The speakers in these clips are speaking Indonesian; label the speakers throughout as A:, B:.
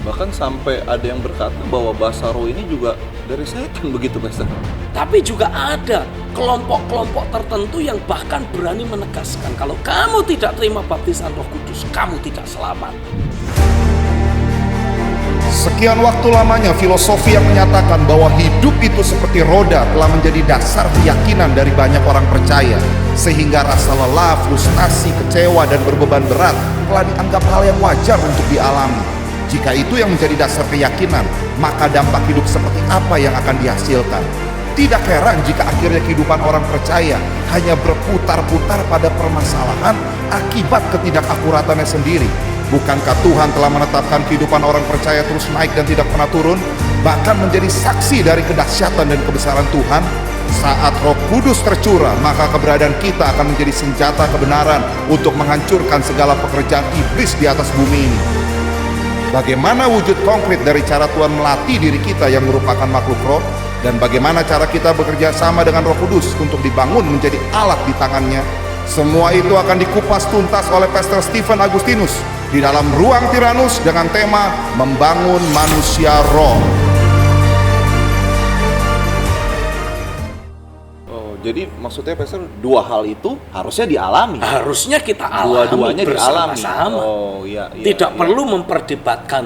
A: Bahkan sampai ada yang berkata bahwa bahasa roh ini juga dari setan, begitu Pastor.
B: Tapi juga ada kelompok-kelompok tertentu yang bahkan berani menegaskan kalau kamu tidak terima baptisan Roh Kudus, kamu tidak selamat.
C: Sekian waktu lamanya filosofi yang menyatakan bahwa hidup itu seperti roda telah menjadi dasar keyakinan dari banyak orang percaya, sehingga rasa lelah, frustasi, kecewa, dan berbeban berat telah dianggap hal yang wajar untuk dialami. Jika itu yang menjadi dasar keyakinan, maka dampak hidup seperti apa yang akan dihasilkan? Tidak heran jika akhirnya kehidupan orang percaya hanya berputar-putar pada permasalahan akibat ketidakakuratannya sendiri. Bukankah Tuhan telah menetapkan kehidupan orang percaya terus naik dan tidak pernah turun, bahkan menjadi saksi dari kedahsyatan dan kebesaran Tuhan? Saat Roh Kudus tercurah, maka keberadaan kita akan menjadi senjata kebenaran untuk menghancurkan segala pekerjaan iblis di atas bumi ini. Bagaimana wujud konkret dari cara Tuhan melatih diri kita yang merupakan makhluk roh, dan bagaimana cara kita bekerja sama dengan Roh Kudus untuk dibangun menjadi alat di tangannya? Semua itu akan dikupas tuntas oleh Pastor Stephen Agustinus di dalam Ruang Tiranus dengan tema Membangun Manusia Roh.
A: Jadi maksudnya Pastor, dua hal itu harusnya dialami.
B: Harusnya kita alami
A: Dua-duanya dialami.
B: bersama-sama.
A: Iya,
B: Tidak
A: iya.
B: perlu memperdebatkan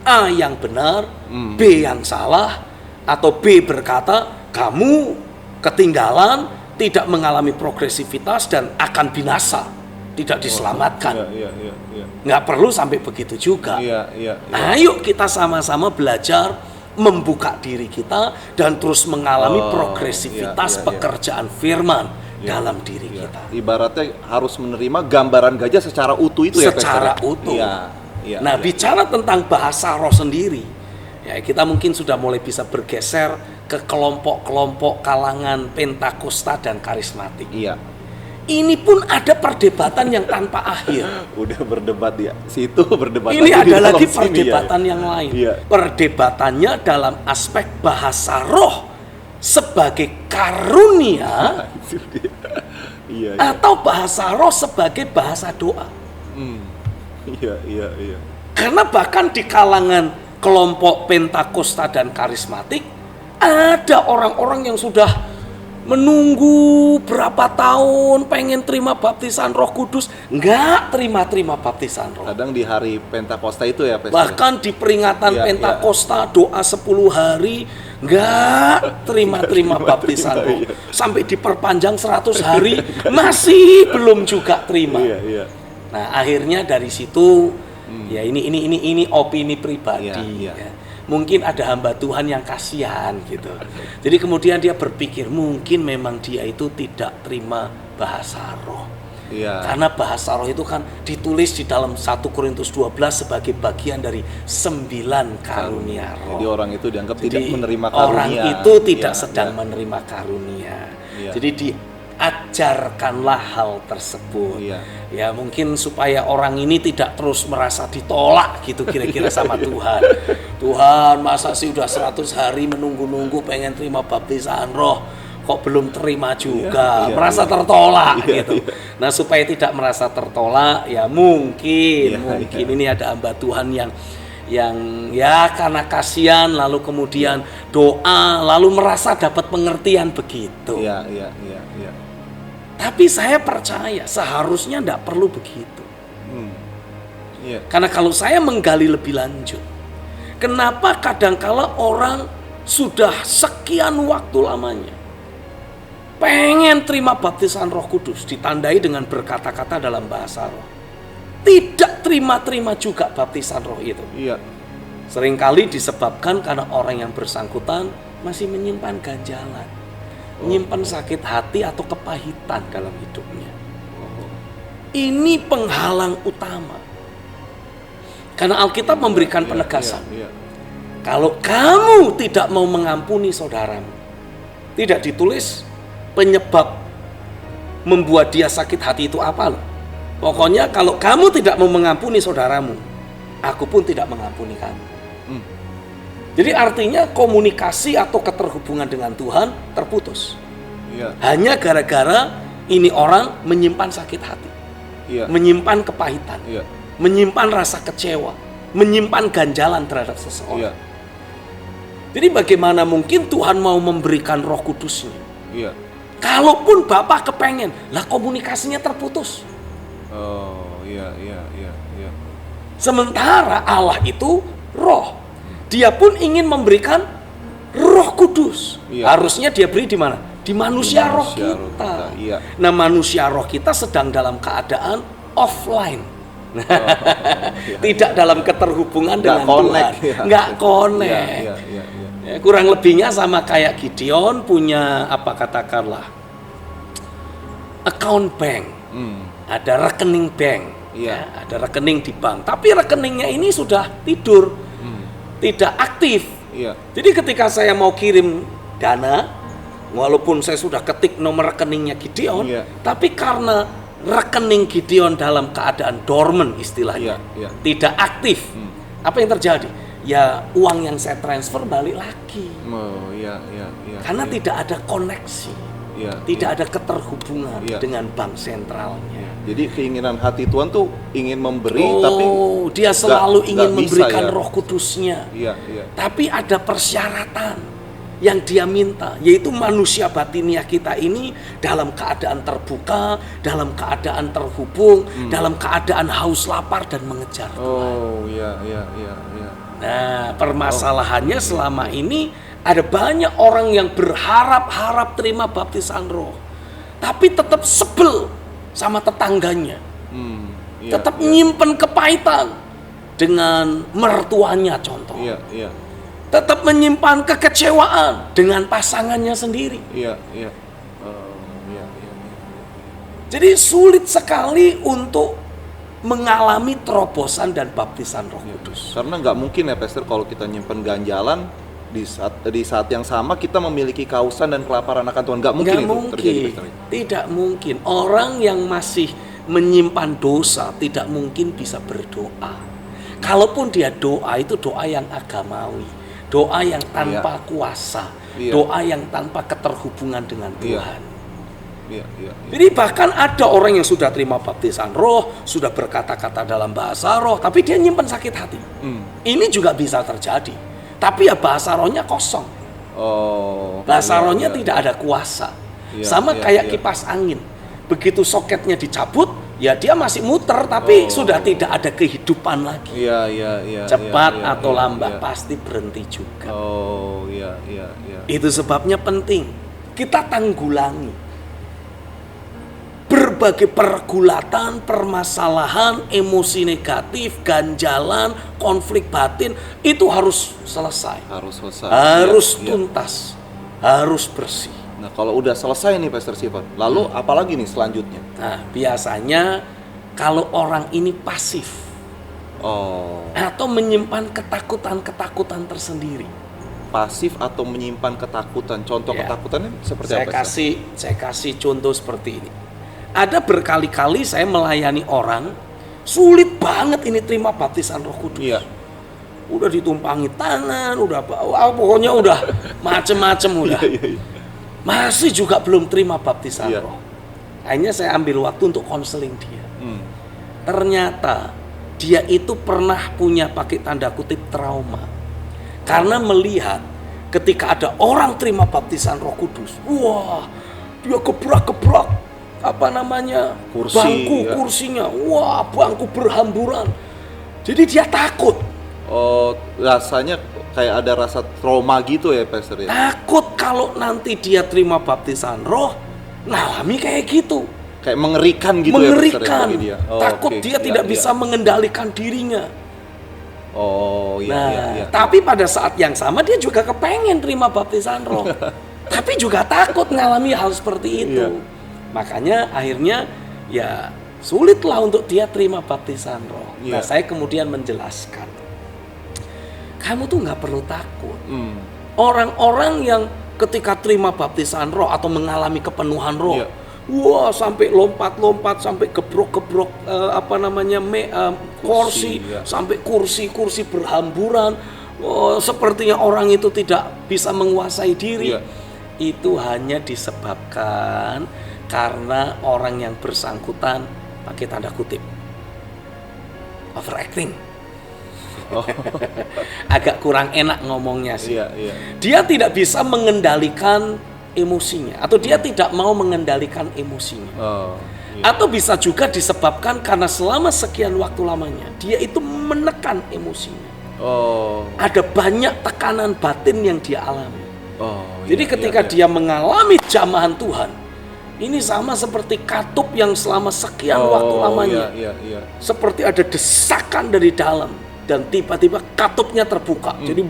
B: A yang benar, B yang salah, atau B berkata kamu ketinggalan, tidak mengalami progresivitas dan akan binasa, tidak diselamatkan.
A: Iya.
B: Nggak perlu sampai begitu juga.
A: Iya.
B: Ayo kita sama-sama belajar membuka diri kita dan terus mengalami progresivitas
A: iya.
B: pekerjaan firman dalam diri kita.
A: Ibaratnya harus menerima gambaran gajah secara utuh itu ya Pastor.
B: Secara utuh.
A: Iya.
B: Nah, bicara tentang bahasa roh sendiri, ya kita mungkin sudah mulai bisa bergeser ke kelompok-kelompok kalangan Pentakosta dan karismatik.
A: Iya.
B: Ini pun ada perdebatan yang tanpa akhir.
A: Udah berdebat ya. Situ berdebat.
B: Ini
A: lagi di
B: ada
A: dalam
B: lagi
A: sini,
B: perdebatan
A: ya.
B: yang lain.
A: Iya.
B: Perdebatannya dalam aspek bahasa roh sebagai karunia
A: Iya.
B: atau bahasa roh sebagai bahasa doa.
A: Iya.
B: Karena bahkan di kalangan kelompok Pentakosta dan karismatik ada orang-orang yang sudah menunggu berapa tahun pengen terima baptisan Roh Kudus, nggak terima baptisan roh.
A: Kadang di hari Pentakosta itu ya Pastor.
B: Bahkan di peringatan
A: Iya,
B: Pentakosta doa 10 hari nggak terima baptisan roh.
A: Iya.
B: Sampai diperpanjang 100 hari masih belum juga terima.
A: Iya.
B: Nah, akhirnya dari situ ya ini opini pribadi.
A: Iya.
B: Ya. Mungkin ada hamba Tuhan yang kasihan gitu. Jadi kemudian dia berpikir mungkin memang dia itu tidak terima bahasa roh.
A: Iya.
B: Karena bahasa roh itu kan ditulis di dalam 1 Korintus 12 sebagai bagian dari 9 karunia roh.
A: Jadi orang itu dianggap
B: Jadi
A: tidak menerima karunia.
B: orang itu tidak
A: Iya,
B: sedang
A: iya.
B: menerima karunia.
A: Iya.
B: Jadi diajarkanlah hal tersebut.
A: Iya.
B: Ya mungkin supaya orang ini tidak terus merasa ditolak gitu kira-kira sama Tuhan. Tuhan, masa sih udah 100 hari menunggu-nunggu pengen terima baptisan roh, kok belum terima juga,
A: Iya,
B: merasa
A: iya.
B: tertolak
A: Iya,
B: gitu.
A: iya.
B: Nah, supaya tidak merasa tertolak, ya mungkin
A: Iya.
B: ini ada hamba Tuhan yang ya karena kasihan lalu kemudian doa lalu merasa dapat pengertian begitu.
A: Iya.
B: Tapi saya percaya seharusnya tidak perlu begitu.
A: Iya.
B: Karena kalau saya menggali lebih lanjut, kenapa kadangkala orang sudah sekian waktu lamanya pengen terima baptisan Roh Kudus ditandai dengan berkata-kata dalam bahasa roh, tidak terima juga baptisan roh itu.
A: Iya.
B: Seringkali disebabkan karena orang yang bersangkutan masih menyimpan ganjalan, menyimpan sakit hati atau kepahitan dalam hidupnya. Ini penghalang utama. Karena Alkitab memberikan penegasan.
A: Iya.
B: Kalau kamu tidak mau mengampuni saudaramu, tidak ditulis penyebab membuat dia sakit hati itu apa loh. Pokoknya kalau kamu tidak mau mengampuni saudaramu, aku pun tidak mengampuni kamu. Jadi artinya komunikasi atau keterhubungan dengan Tuhan terputus.
A: Iya.
B: Hanya gara-gara ini orang menyimpan sakit hati,
A: Iya.
B: menyimpan kepahitan,
A: Iya.
B: menyimpan rasa kecewa, menyimpan ganjalan terhadap seseorang.
A: Iya.
B: Jadi bagaimana mungkin Tuhan mau memberikan Roh Kudus-Nya?
A: Iya.
B: Kalaupun Bapak kepengen, lah komunikasinya terputus.
A: Oh, iya.
B: Sementara Allah itu Roh. Dia pun ingin memberikan Roh Kudus.
A: Iya.
B: Harusnya dia beri di mana? Di manusia roh
A: manusia roh
B: kita.
A: kita, iya.
B: Nah, manusia roh kita sedang dalam keadaan offline.
A: Iya.
B: Tidak dalam keterhubungan
A: Nggak
B: dengan
A: connect,
B: Tuhan.
A: ya.
B: Nggak connect.
A: Iya.
B: Ya, kurang lebihnya sama kayak Gideon punya apa katakanlah account bank. Ada rekening bank.
A: Iya.
B: Ya, ada rekening di bank. Tapi rekeningnya ini sudah tidur. Tidak aktif.
A: Iya.
B: Jadi ketika saya mau kirim dana, walaupun saya sudah ketik nomor rekeningnya Gideon,
A: Iya.
B: tapi karena rekening Gideon dalam keadaan dormant istilahnya,
A: Iya.
B: tidak aktif, apa yang terjadi? Ya uang yang saya transfer balik lagi,
A: Oh, iya.
B: karena
A: Iya.
B: tidak ada koneksi,
A: Iya.
B: tidak ada keterhubungan
A: Iya.
B: dengan bank sentralnya.
A: Jadi keinginan hati Tuhan tuh ingin memberi, tapi
B: Dia selalu ingin
A: nggak bisa,
B: memberikan
A: ya.
B: Roh Kudusnya.
A: Iya.
B: Tapi ada persyaratan yang dia minta, yaitu manusia batiniah kita ini dalam keadaan terbuka, dalam keadaan terhubung, dalam keadaan haus lapar dan mengejar Tuhan.
A: Oh, iya.
B: Nah, permasalahannya selama ini ada banyak orang yang berharap-harap terima baptisan roh, tapi tetap sebel sama tetangganya,
A: Iya,
B: tetap
A: iya.
B: nyimpen kepahitan dengan mertuanya contoh.
A: Iya.
B: Tetap menyimpan kekecewaan dengan pasangannya sendiri.
A: Iya. Oh, iya.
B: Jadi sulit sekali untuk mengalami terobosan dan baptisan Roh Kudus.
A: Karena nggak mungkin ya, Pastor, kalau kita nyimpen ganjalan di saat yang sama kita memiliki kausan dan kelaparan akan Tuhan. Nggak mungkin
B: Nggak
A: itu
B: mungkin,
A: terjadi, Pastor.
B: tidak mungkin. Orang yang masih menyimpan dosa tidak mungkin bisa berdoa. Kalaupun dia doa, itu doa yang agamawi, doa yang tanpa kuasa,
A: Iya.
B: doa yang tanpa keterhubungan dengan Tuhan.
A: Iya.
B: Jadi bahkan ada orang yang sudah terima baptisan roh, sudah berkata-kata dalam bahasa roh, tapi dia nyimpan sakit hati. Ini juga bisa terjadi. Tapi ya bahasa rohnya kosong.
A: Oh.
B: Bahasa
A: iya,
B: rohnya
A: iya.
B: tidak ada kuasa.
A: Iya,
B: Sama
A: iya,
B: kayak
A: iya.
B: kipas angin. Begitu soketnya dicabut, ya dia masih muter, tapi sudah tidak ada kehidupan lagi.
A: Iya.
B: Cepat
A: iya,
B: atau
A: iya,
B: lambat
A: iya.
B: pasti berhenti juga.
A: Oh, iya.
B: Itu sebabnya penting kita tanggulangi berbagai pergulatan, permasalahan, emosi negatif, ganjalan, konflik batin itu harus selesai.
A: Harus selesai.
B: Harus
A: Iya.
B: tuntas, harus bersih.
A: Nah, kalau udah selesai nih, Pastor Stephen, lalu apalagi nih selanjutnya?
B: Nah, biasanya kalau orang ini pasif
A: Oh,
B: atau menyimpan ketakutan-ketakutan tersendiri.
A: pasif atau menyimpan ketakutan. Contoh
B: Ya.
A: ketakutannya seperti apa?
B: Saya kasih contoh seperti ini. Ada berkali-kali saya melayani orang, sulit banget ini terima baptisan Roh Kudus.
A: Iya.
B: Udah ditumpangi tangan, udah pokoknya udah macem-macem udah.
A: Iya.
B: Masih juga belum terima baptisan
A: Iya.
B: roh. Akhirnya saya ambil waktu untuk konseling dia. Ternyata dia itu pernah punya pakai tanda kutip trauma. Karena melihat ketika ada orang terima baptisan Roh Kudus, wah, dia gebrak-gebrak
A: Kursi,
B: bangku,
A: ya.
B: kursinya, wah, bangku berhamburan. Jadi dia takut.
A: Oh, rasanya kayak ada rasa trauma gitu ya, Pastor ya?
B: Takut kalau nanti dia terima baptisan roh, ngalami kayak gitu.
A: Kayak mengerikan gitu
B: Mengerikan.
A: ya, Pastor, ya, bagi dia. Oh,
B: Takut
A: oke.
B: dia
A: Iya,
B: tidak
A: iya.
B: bisa mengendalikan dirinya.
A: Oh, iya.
B: Tapi pada saat yang sama dia juga kepengen terima baptisan roh. Tapi juga takut ngalami hal seperti itu.
A: Iya.
B: Makanya akhirnya ya sulitlah untuk dia terima baptisan roh.
A: Iya.
B: Nah, saya kemudian menjelaskan. Kamu tuh nggak perlu takut. Orang-orang yang ketika terima baptisan roh atau mengalami kepenuhan roh,
A: Iya.
B: wah, sampai lompat-lompat, sampai gebrok-gebrok kursi,
A: iya.
B: sampai kursi berhamburan. Wah, sepertinya orang itu tidak bisa menguasai diri.
A: Iya.
B: Itu hanya disebabkan karena orang yang bersangkutan pakai tanda kutip overacting.
A: Oh.
B: Agak kurang enak ngomongnya sih.
A: Iya, iya.
B: Dia tidak bisa mengendalikan emosinya, atau dia tidak mau mengendalikan emosinya.
A: Oh. Iya.
B: Atau bisa juga disebabkan karena selama sekian waktu lamanya dia itu menekan emosinya.
A: Oh.
B: Ada banyak tekanan batin yang dia alami.
A: Oh.
B: Jadi
A: iya,
B: ketika
A: iya, iya.
B: dia mengalami jamahan Tuhan, ini sama seperti katup yang selama sekian waktu lamanya.
A: Iya, iya, iya.
B: Seperti ada desakan dari dalam dan tiba-tiba katupnya terbuka. Jadi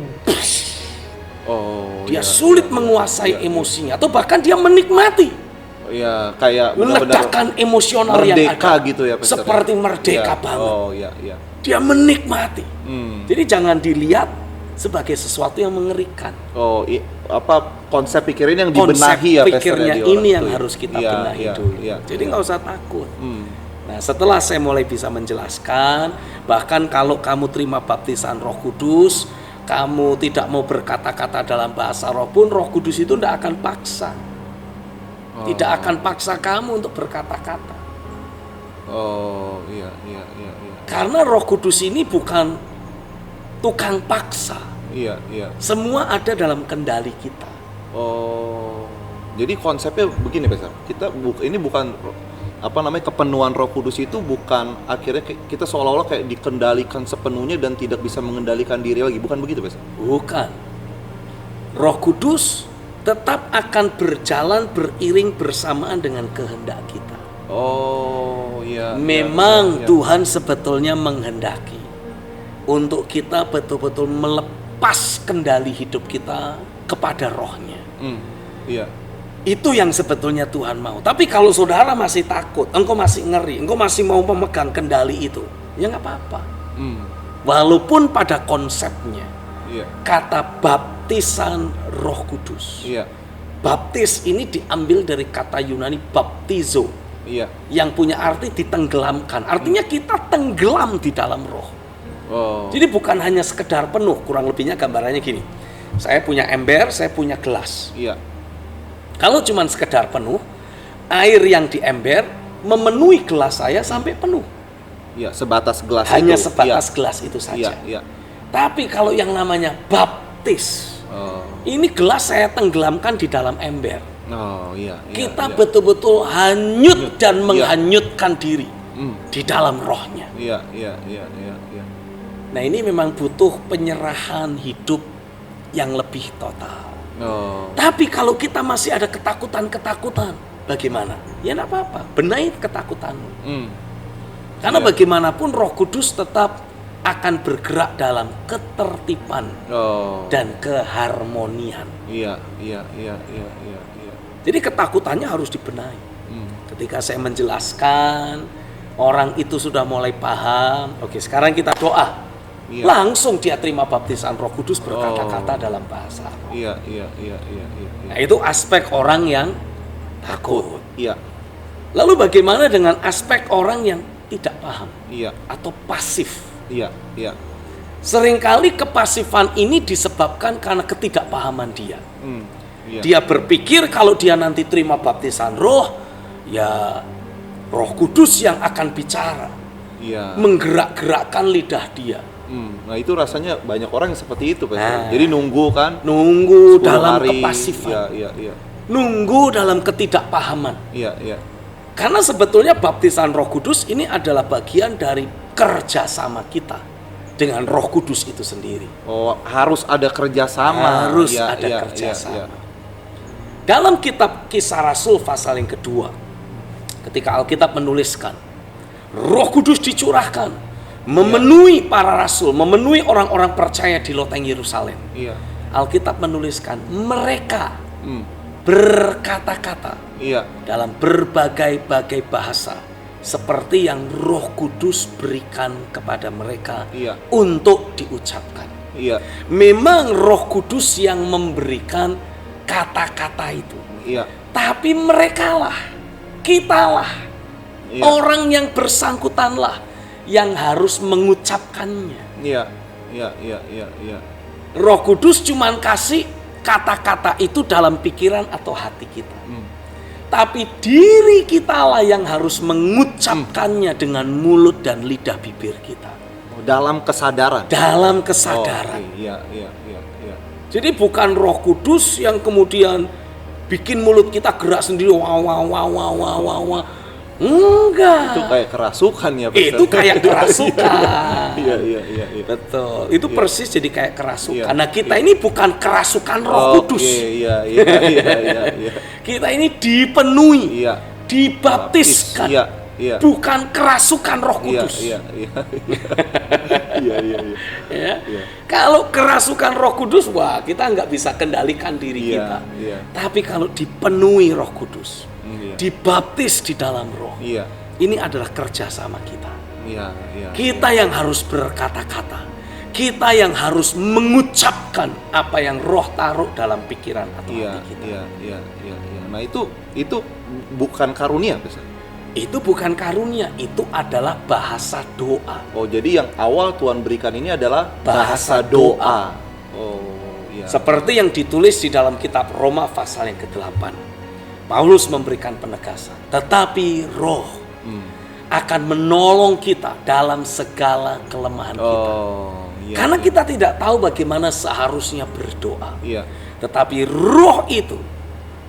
A: Oh.
B: dia
A: iya,
B: sulit
A: iya,
B: menguasai
A: iya, iya.
B: emosinya, atau bahkan dia menikmati
A: Iya, kayak benar-benar
B: ledakan emosional yang
A: merdeka
B: ada.
A: gitu ya, Pastor,
B: Seperti
A: ya?
B: merdeka
A: Iya.
B: banget.
A: Oh, iya, iya.
B: Dia menikmati. Jadi jangan dilihat sebagai sesuatu yang mengerikan.
A: Oh, apa konsep pikirin yang
B: Konsep
A: dibenahi ya, Pastor,
B: pikirnya
A: ya, di orang
B: ini yang
A: itu ya?
B: harus kita
A: Iya,
B: benahi
A: iya,
B: dulu.
A: iya,
B: Jadi
A: iya.
B: nggak usah takut.
A: Hmm.
B: Nah, setelah saya mulai bisa menjelaskan, bahkan kalau kamu terima baptisan Roh Kudus, kamu tidak mau berkata-kata dalam bahasa roh pun, Roh Kudus itu tidak akan paksa. Tidak akan paksa kamu untuk berkata-kata.
A: Oh, iya, iya, iya, iya.
B: Karena Roh Kudus ini bukan tukang paksa.
A: Iya, iya.
B: Semua ada dalam kendali kita.
A: Oh. Jadi konsepnya begini, Pastor. Ini bukan apa namanya, kepenuhan Roh Kudus itu bukan akhirnya kita seolah-olah kayak dikendalikan sepenuhnya dan tidak bisa mengendalikan diri lagi. Bukan begitu, Pastor?
B: Bukan. Roh Kudus tetap akan berjalan beriring bersamaan dengan kehendak kita.
A: Oh, iya.
B: Memang
A: iya, iya.
B: Tuhan sebetulnya menghendaki untuk kita betul-betul melepas kendali hidup kita kepada rohnya.
A: Iya.
B: Itu yang sebetulnya Tuhan mau. Tapi kalau saudara masih takut, engkau masih ngeri, engkau masih mau memegang kendali itu, ya nggak apa-apa. Walaupun pada konsepnya,
A: Iya.
B: kata baptisan Roh Kudus.
A: Iya.
B: Baptis ini diambil dari kata Yunani baptizo,
A: Iya.
B: yang punya arti ditenggelamkan. Artinya kita tenggelam di dalam roh.
A: Oh.
B: Jadi bukan hanya sekedar penuh, kurang lebihnya gambarannya gini. Saya punya ember, saya punya gelas.
A: Iya.
B: Kalau cuma sekedar penuh, air yang di ember memenuhi gelas saya sampai penuh.
A: Iya, sebatas gelas
B: Hanya
A: itu.
B: sebatas gelas itu saja.
A: Iya, iya.
B: Tapi kalau yang namanya baptis,
A: Oh.
B: ini gelas saya tenggelamkan di dalam ember.
A: Oh, iya, iya.
B: Kita
A: iya.
B: betul-betul hanyut dan
A: Iya.
B: menghanyutkan diri di dalam rohnya.
A: Iya, iya, iya, iya, iya.
B: Nah, ini memang butuh penyerahan hidup yang lebih total.
A: Oh.
B: Tapi kalau kita masih ada ketakutan-ketakutan, bagaimana? Ya enggak apa-apa, benahi ketakutanmu. Karena
A: Iya.
B: bagaimanapun Roh Kudus tetap akan bergerak dalam ketertiban
A: Oh.
B: dan keharmonian.
A: Iya, iya, iya, iya, iya, iya.
B: Jadi ketakutannya harus dibenahi. Ketika saya menjelaskan, orang itu sudah mulai paham. Oke, sekarang kita doa.
A: Iya.
B: Langsung dia terima baptisan Roh Kudus berkata-kata dalam bahasa roh.
A: Iya, iya, iya, iya, iya.
B: Nah, itu aspek orang yang takut.
A: Iya,
B: Lalu bagaimana dengan aspek orang yang tidak paham
A: iya,
B: atau pasif?
A: iya, iya.
B: Seringkali kepasifan ini disebabkan karena ketidakpahaman dia.
A: Iya.
B: Dia berpikir kalau dia nanti terima baptisan roh, ya Roh Kudus yang akan bicara,
A: Iya.
B: menggerak-gerakkan lidah dia.
A: Nah, itu rasanya banyak orang yang seperti itu, Pak.
B: Nah.
A: Jadi nunggu kan
B: Nunggu
A: 10
B: dalam
A: hari.
B: kepasifan,
A: Iya, iya, iya.
B: nunggu dalam ketidakpahaman.
A: Iya, iya.
B: Karena sebetulnya baptisan Roh Kudus ini adalah bagian dari kerjasama kita dengan Roh Kudus itu sendiri.
A: Oh, harus ada kerjasama.
B: Harus
A: Iya,
B: ada
A: iya,
B: kerjasama.
A: iya, iya.
B: Dalam kitab Kisah Rasul pasal yang kedua, ketika Alkitab menuliskan, Roh Kudus dicurahkan, memenuhi para rasul, memenuhi orang-orang percaya di loteng Yerusalem.
A: Iya.
B: Alkitab menuliskan, mereka berkata-kata
A: Iya.
B: dalam berbagai-bagai bahasa, seperti yang Roh Kudus berikan kepada mereka
A: Iya.
B: untuk diucapkan.
A: Iya.
B: Memang Roh Kudus yang memberikan kata-kata itu.
A: Iya.
B: Tapi merekalah, kitalah,
A: Iya.
B: orang yang bersangkutanlah yang harus mengucapkannya.
A: Iya. Iya, iya, iya, iya.
B: Roh Kudus cuman kasih kata-kata itu dalam pikiran atau hati kita. Tapi diri kitalah yang harus mengucapkannya dengan mulut dan lidah bibir kita.
A: Oh, dalam kesadaran.
B: dalam kesadaran.
A: Oke, iya, iya, iya, iya.
B: Jadi bukan Roh Kudus yang kemudian bikin mulut kita gerak sendiri, wah wah wah wah wah wah wah. Enggak.
A: Itu kayak kerasukan ya, Pastor.
B: Itu kayak kerasukan.
A: Iya, iya, iya, iya.
B: Betul. Itu persis jadi kayak kerasukan.
A: Iya,
B: Nah, kita ini bukan kerasukan Roh Kudus.
A: Iya, iya, iya, iya, iya.
B: Kita ini dipenuhi,
A: Iya.
B: dibaptiskan.
A: Iya, iya.
B: Bukan kerasukan Roh
A: Iya,
B: Kudus.
A: iya, iya. Iya, iya, iya.
B: Ya.
A: Iya.
B: Kalau kerasukan Roh Kudus, wah kita nggak bisa kendalikan diri
A: Iya,
B: kita.
A: iya.
B: Tapi kalau dipenuhi Roh Kudus,
A: Iya.
B: dibaptis di dalam Roh,
A: Iya.
B: ini adalah kerjasama kita.
A: Iya, iya.
B: Kita yang harus berkata-kata, kita yang harus mengucapkan apa yang Roh taruh dalam pikiran atau
A: Iya,
B: hati kita.
A: iya, iya, iya, iya. Nah, itu bukan karunia, Pastor.
B: Itu bukan karunia, itu adalah bahasa doa.
A: Oh, jadi yang awal Tuhan berikan ini adalah
B: Bahasa
A: bahasa doa. Oh, iya.
B: Seperti yang ditulis di dalam kitab Roma pasal yang ke-8. Paulus memberikan penegasan, tetapi Roh akan menolong kita dalam segala kelemahan kita.
A: Oh, iya.
B: Karena kita tidak tahu bagaimana seharusnya berdoa.
A: Iya.
B: Tetapi Roh itu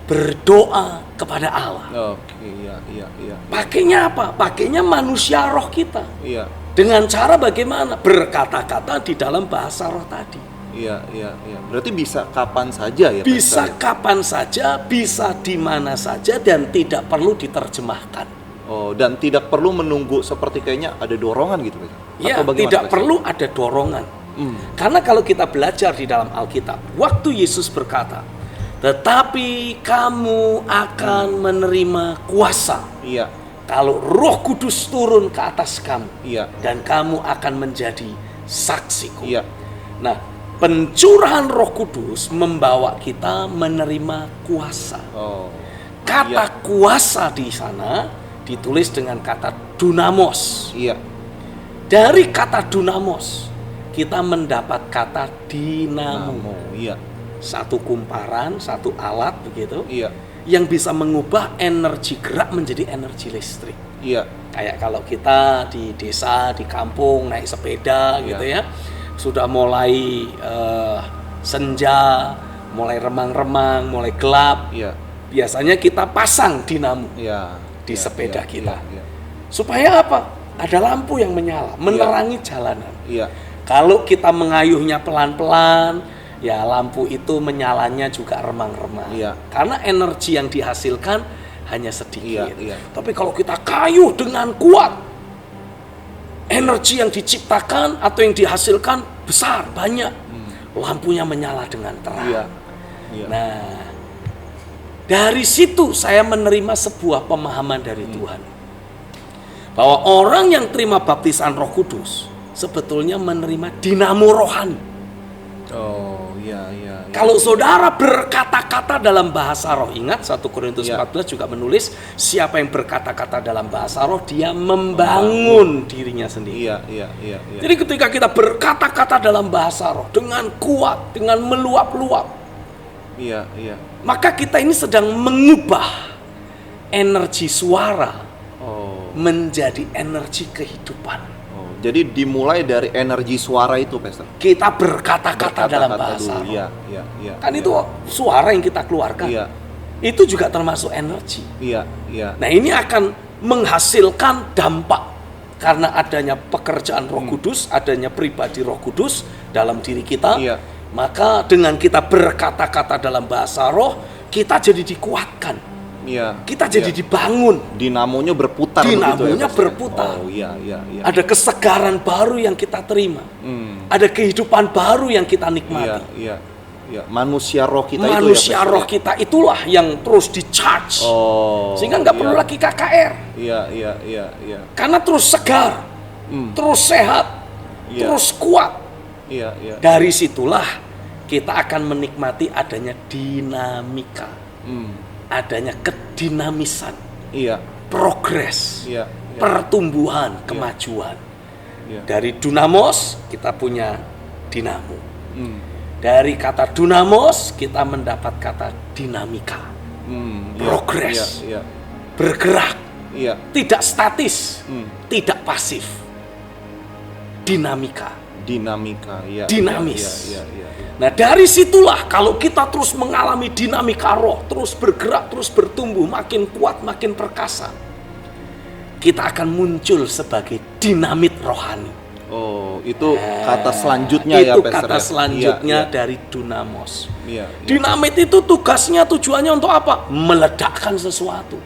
B: berdoa kepada Allah.
A: Oke, iya, iya, iya.
B: Pakainya apa? Pakainya manusia roh kita.
A: Iya.
B: Dengan cara bagaimana? Berkata-kata di dalam bahasa roh tadi.
A: Iya, iya, iya. Berarti bisa kapan saja ya,
B: Bisa
A: Pastor?
B: kapan saja, bisa di mana saja, dan tidak perlu diterjemahkan.
A: Oh, dan tidak perlu menunggu seperti kayaknya ada dorongan gitu, Pastor?
B: Ya,
A: Atau bagaimana,
B: tidak
A: Pastor?
B: perlu ada dorongan. Karena kalau kita belajar di dalam Alkitab, waktu Yesus berkata, tetapi kamu akan menerima kuasa
A: Iya,
B: kalau Roh Kudus turun ke atas kamu,
A: iya,
B: dan kamu akan menjadi saksiku.
A: iya.
B: Nah, pencurahan Roh Kudus membawa kita menerima kuasa.
A: Oh,
B: Kata kuasa di sana ditulis dengan kata dunamos.
A: iya,
B: Dari kata dunamos kita mendapat kata dinamo.
A: namo, iya,
B: Satu kumparan, satu alat begitu,
A: iya,
B: yang bisa mengubah energi gerak menjadi energi listrik.
A: iya,
B: Kayak kalau kita di desa, di kampung naik sepeda gitu ya, sudah mulai senja, mulai remang-remang, mulai gelap,
A: iya,
B: biasanya kita pasang dinamo
A: iya.
B: di
A: Iya,
B: sepeda
A: iya,
B: kita.
A: Iya,
B: Supaya apa? Ada lampu yang menyala, menerangi jalanan.
A: iya,
B: Kalau kita mengayuhnya pelan-pelan, ya lampu itu menyalanya juga remang-remang.
A: Iya.
B: Karena energi yang dihasilkan hanya sedikit.
A: Iya, iya.
B: Tapi kalau kita kayuh dengan kuat, energi yang diciptakan atau yang dihasilkan besar, banyak. Lampunya menyala dengan terang.
A: iya, iya.
B: Nah, dari situ saya menerima sebuah pemahaman dari Tuhan. Bahwa orang yang terima baptisan Roh Kudus sebetulnya menerima dinamo rohani.
A: Oh, iya, iya. iya.
B: Kalau saudara berkata-kata dalam bahasa roh, ingat 1 Korintus
A: Ya.
B: 14 juga menulis, siapa yang berkata-kata dalam bahasa roh, dia membangun dirinya sendiri.
A: Iya, iya, iya, iya.
B: Jadi ketika kita berkata-kata dalam bahasa roh dengan kuat, dengan meluap-luap,
A: Iya, iya.
B: maka kita ini sedang mengubah energi suara
A: Oh,
B: menjadi energi kehidupan.
A: oh. Jadi dimulai dari energi suara itu, Pastor.
B: Kita berkata-kata dalam
A: Berkata-kata
B: bahasa
A: dulu.
B: roh.
A: Iya, iya, iya.
B: Kan
A: iya.
B: itu suara yang kita keluarkan.
A: Iya,
B: Itu juga termasuk energi.
A: iya, iya.
B: Nah, ini akan menghasilkan dampak karena adanya pekerjaan Roh Kudus, adanya pribadi Roh Kudus dalam diri kita.
A: Iya.
B: Maka dengan kita berkata-kata dalam bahasa roh, kita jadi dikuatkan.
A: Iya.
B: Kita jadi
A: iya.
B: dibangun.
A: Dinamonya berputar
B: Dinamonya
A: Pastor?
B: berputar.
A: Oh, iya, iya, iya.
B: Ada kesegaran baru yang kita terima.
A: Hmm.
B: Ada kehidupan baru yang kita
A: Iya,
B: nikmati.
A: iya. Iya, manusia roh kita itu
B: Manusia
A: ya, Pastor,
B: roh
A: ya?
B: kita itulah yang terus di-charge.
A: Oh.
B: Sehingga nggak
A: iya.
B: perlu lagi KKR.
A: Iya, iya, iya, iya.
B: Karena terus segar, terus sehat,
A: Iya.
B: terus kuat.
A: Iya, iya.
B: Dari situlah kita akan menikmati adanya dinamika, adanya kedinamisan,
A: Iya,
B: progres,
A: iya. Iya.
B: pertumbuhan, kemajuan.
A: Iya.
B: Dari dunamos kita punya dinamo.
A: Hmm.
B: Dari kata dunamos kita mendapat kata dinamika,
A: Iya,
B: progres,
A: Iya,
B: bergerak,
A: iya.
B: tidak statis, tidak pasif, dinamika.
A: Dinamika, ya.
B: Dinamis.
A: Ya.
B: Nah dari situlah kalau kita terus mengalami dinamika roh, terus bergerak, terus bertumbuh, makin kuat, makin perkasa, kita akan muncul sebagai dinamit rohani.
A: Oh, itu kata selanjutnya ya,
B: Itu
A: Pastor,
B: kata
A: ya?
B: selanjutnya
A: Iya,
B: dari dunamos.
A: iya.
B: Dinamit itu tujuannya untuk apa? Meledakkan sesuatu.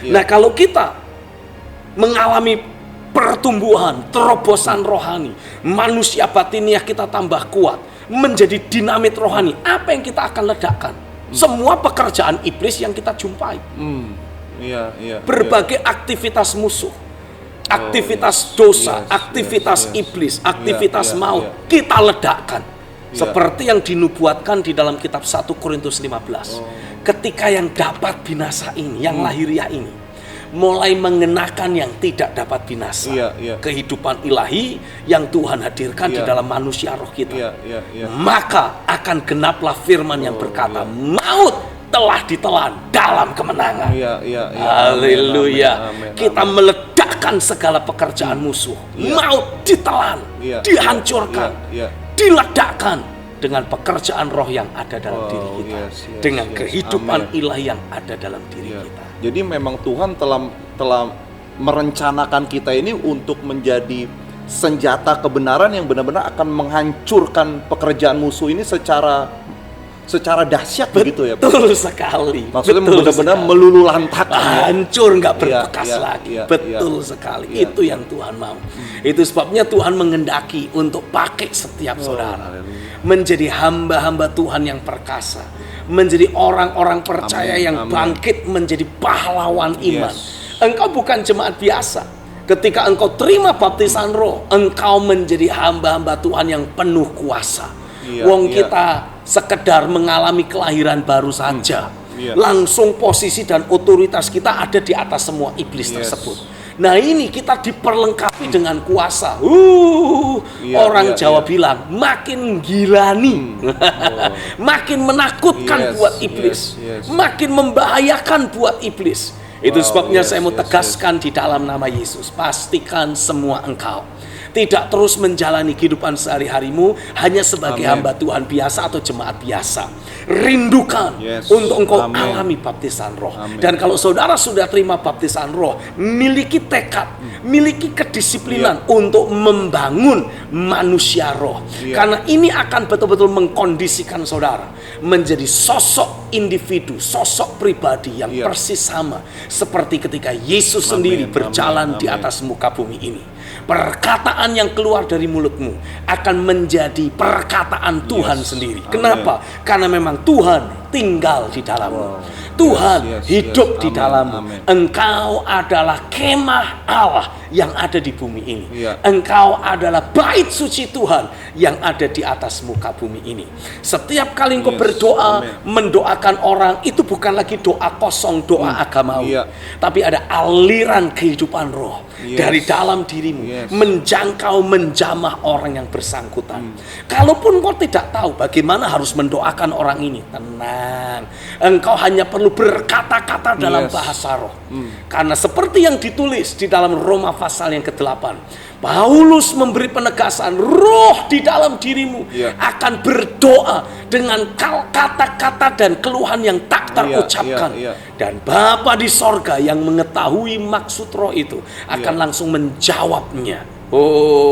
A: Iya.
B: Nah kalau kita mengalami pertumbuhan, terobosan rohani, manusia batiniah kita tambah kuat, menjadi dinamit rohani, apa yang kita akan ledakkan? Semua pekerjaan iblis yang kita jumpai.
A: Iya.
B: Berbagai aktivitas musuh, aktivitas dosa, aktivitas iblis, aktivitas maut, kita ledakkan. Seperti yang dinubuatkan di dalam kitab 1 Korintus 15. Ketika yang dapat binasa ini, yang lahiriah ini, mulai mengenakan yang tidak dapat binasa. Kehidupan ilahi yang Tuhan hadirkan di dalam manusia roh kita. Maka akan genaplah firman yang berkata, maut telah ditelan dalam kemenangan. Haleluya. Kita meledakkan segala pekerjaan musuh. Maut ditelan, dihancurkan, diledakkan dengan pekerjaan roh yang ada dalam diri kita, dengan kehidupan ilahi yang ada dalam diri kita.
A: Jadi memang Tuhan telah merencanakan kita ini untuk menjadi senjata kebenaran yang benar-benar akan menghancurkan pekerjaan musuh ini secara dahsyat begitu ya, Pak?
B: Betul sekali.
A: Maksudnya benar-benar meluluhlantakkan.
B: Hancur, nggak berbekas lagi. Betul sekali. Itu yang Tuhan mau. Itu sebabnya Tuhan mengendaki untuk pakai setiap saudara menjadi hamba-hamba Tuhan yang perkasa, menjadi orang-orang percaya yang bangkit menjadi pahlawan iman. Engkau bukan jemaat biasa. Ketika engkau terima baptisan roh, engkau menjadi hamba-hamba Tuhan yang penuh kuasa. Kita sekedar mengalami kelahiran baru saja, langsung posisi dan otoritas kita ada di atas semua iblis tersebut. Nah ini kita diperlengkapi dengan kuasa. Orang Jawa bilang makin gilani, makin menakutkan buat iblis, makin membahayakan buat iblis. Itu sebabnya saya mau tegaskan di dalam nama Yesus, pastikan semua engkau tidak terus menjalani kehidupan sehari-harimu hanya sebagai hamba Tuhan biasa atau jemaat biasa. Rindukan untuk engkau alami baptisan roh. Dan kalau saudara sudah terima baptisan roh, miliki tekad, miliki kedisiplinan untuk membangun manusia roh. Karena ini akan betul-betul mengkondisikan saudara menjadi sosok individu, sosok pribadi yang persis sama seperti ketika Yesus sendiri berjalan di atas muka bumi ini. Perkataan yang keluar dari mulutmu akan menjadi perkataan Tuhan sendiri. Kenapa? Karena memang Tuhan tinggal di dalammu. Tuhan hidup di dalammu. Engkau adalah kemah Allah yang ada di bumi ini. Engkau adalah bait suci Tuhan yang ada di atas muka bumi ini. Setiap kali engkau berdoa, mendoakan orang, itu bukan lagi doa kosong, doa agamawi, tapi ada aliran kehidupan roh dari dalam dirimu, menjangkau, menjamah orang yang bersangkutan. Kalaupun kau tidak tahu bagaimana harus mendoakan orang ini, tenang, engkau hanya perlu berkata-kata dalam bahasa roh. Karena seperti yang ditulis di dalam Roma pasal yang ke-8, Paulus memberi penegasan, roh di dalam dirimu akan berdoa dengan kata-kata dan keluhan yang tak terucapkan. Dan Bapa di sorga yang mengetahui maksud roh itu akan langsung menjawabnya.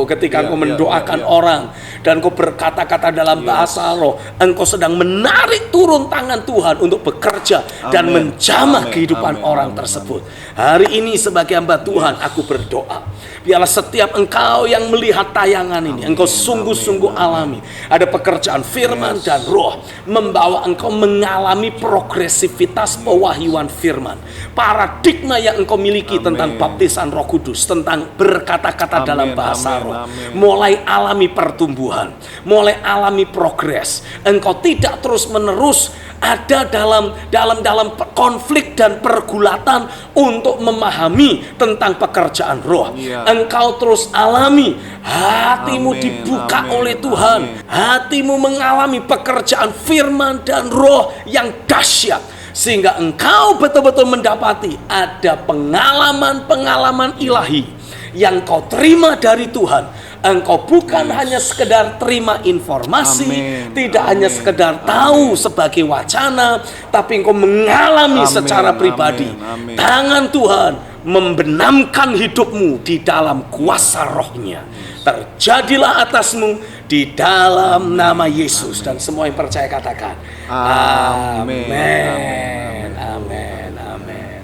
B: Ketika engkau mendoakan orang dan engkau berkata-kata dalam bahasa roh, engkau sedang menarik turun tangan Tuhan untuk bekerja dan menjamah kehidupan orang tersebut. Hari ini sebagai hamba Tuhan, aku berdoa, biarlah setiap engkau yang melihat tayangan ini, engkau sungguh-sungguh alami ada pekerjaan firman dan roh membawa engkau mengalami progresivitas pewahyuan firman. Paradigma yang engkau miliki tentang baptisan Roh Kudus, tentang berkata-kata dalam bahasa roh, mulai alami pertumbuhan, mulai alami progres. Engkau tidak terus-menerus ada dalam konflik dan pergulatan untuk memahami tentang pekerjaan roh. Engkau terus alami hatimu dibuka oleh Tuhan, hatimu mengalami pekerjaan firman dan roh yang dahsyat, sehingga engkau betul-betul mendapati ada pengalaman-pengalaman ilahi yang kau terima dari Tuhan, engkau bukan hanya sekedar terima informasi,
A: Amin.
B: tidak
A: Amin.
B: hanya sekedar tahu sebagai wacana, tapi engkau mengalami
A: Amin.
B: secara pribadi.
A: Amin. Amin.
B: Tangan Tuhan membenamkan hidupmu di dalam kuasa Roh-Nya. Terjadilah atasmu di dalam nama Yesus. Dan semua yang percaya katakan
A: Amin.
B: Amin. Amin. Amin. Amin.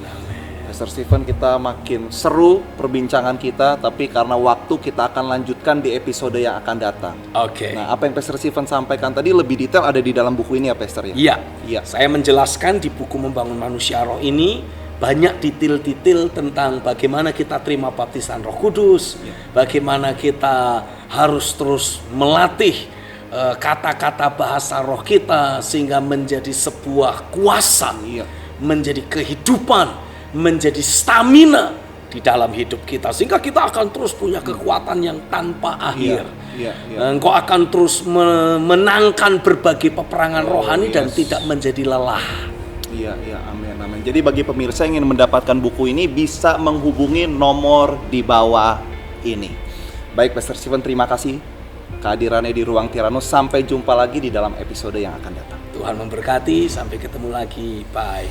A: Pastor Stephen, kita makin seru perbincangan kita, tapi karena waktu kita akan lanjutkan di episode yang akan datang.
B: Oke.
A: Nah, apa yang Pastor Stephen sampaikan tadi lebih detail ada di dalam buku ini ya, Pastor ya?
B: Iya.
A: Iya.
B: Saya menjelaskan di buku Membangun Manusia Roh ini banyak titil-titil tentang bagaimana kita terima baptisan Roh Kudus, bagaimana kita harus terus melatih kata-kata bahasa roh kita sehingga menjadi sebuah kuasa,
A: Iya.
B: menjadi kehidupan, menjadi stamina di dalam hidup kita, sehingga kita akan terus punya kekuatan yang tanpa akhir.
A: Iya, iya.
B: Engkau akan terus menangkan berbagai peperangan rohani dan
A: yes.
B: tidak menjadi lelah.
A: Iya, iya, amin, amin. Jadi bagi pemirsa yang ingin mendapatkan buku ini bisa menghubungi nomor di bawah ini. Baik, Pastor Stephen, terima kasih kehadirannya di Ruang Tirano. Sampai jumpa lagi di dalam episode yang akan datang.
B: Tuhan memberkati, sampai ketemu lagi. Bye.